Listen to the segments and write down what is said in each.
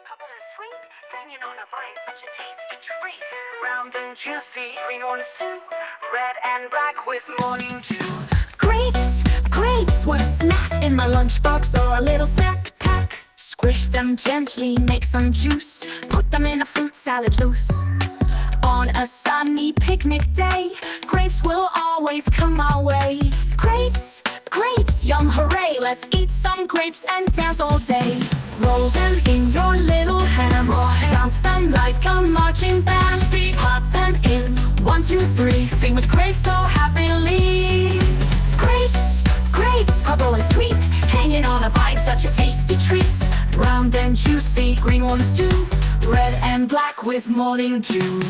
couple and sweet, hanging on a vine, such a tasty treat. Round and juicy, green on soup, red and black with morning dew. Grapes, grapes, what a snack in my lunchbox or a little snack pack. Squish them gently, make some juice, put them in a fruit salad loose. On a sunny picnic day, grapes will always come our way. Grapes, grapes, yum hooray, let's eat some grapes and dance all day. Roll them in your little hands, bounce them like a marching band. Pop them in, 1, 2, 3, sing with grapes so happily. Grapes, grapes, purple and sweet, hanging on a vine, such a tasty treat. Round and juicy, green ones too, red and black with morning dew.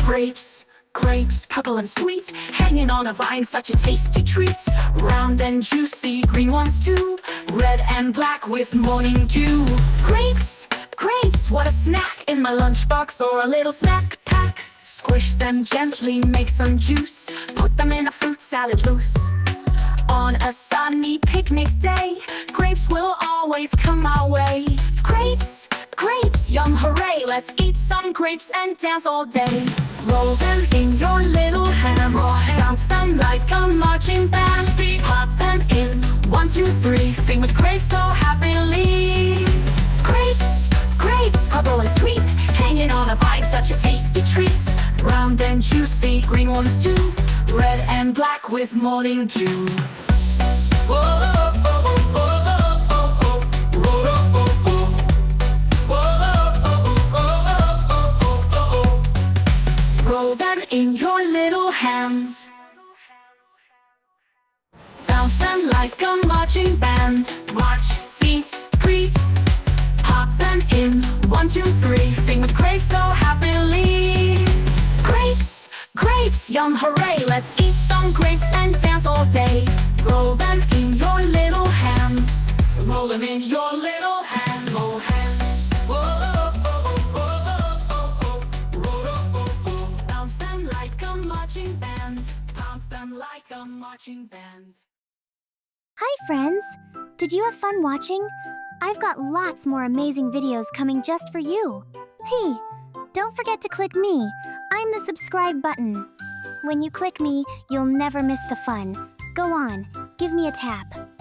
Grapes, grapes, purple and sweet, hanging on a vine, such a tasty treat. Round and juicy, green ones too, red and black with morning dew. Grapes, grapes, what a snack in my lunchbox or a little snack pack. Squish them gently, make some juice, put them in a fruit salad loose. On a sunny picnic day, grapes will always come our way. Grapes, grapes, yum hooray, let's eat some grapes and dance all day. Roll them in your little hands, bounce them like a marching band. Pop them in, 1, 2, 3, sing with grapes so happily. Grapes, grapes, purple and sweet, hanging on a vine, such a tasty treat. Round and juicy, green ones too, red and black with morning dew. Roll them in your little hands, bounce them like a marching band. March, feet, greet, pop them in, 1, 2, 3, sing with grapes so happily. Grapes, grapes, yum hooray, let's eat some grapes and dance all day. Roll them in your little hands, roll them in your little hands, oh hands. Bounce them like a marching band, bounce them like a marching band. Hi friends! Did you have fun watching? I've got lots more amazing videos coming just for you. Hey, don't forget to click me. I'm the subscribe button. When you click me, you'll never miss the fun. Go on, give me a tap.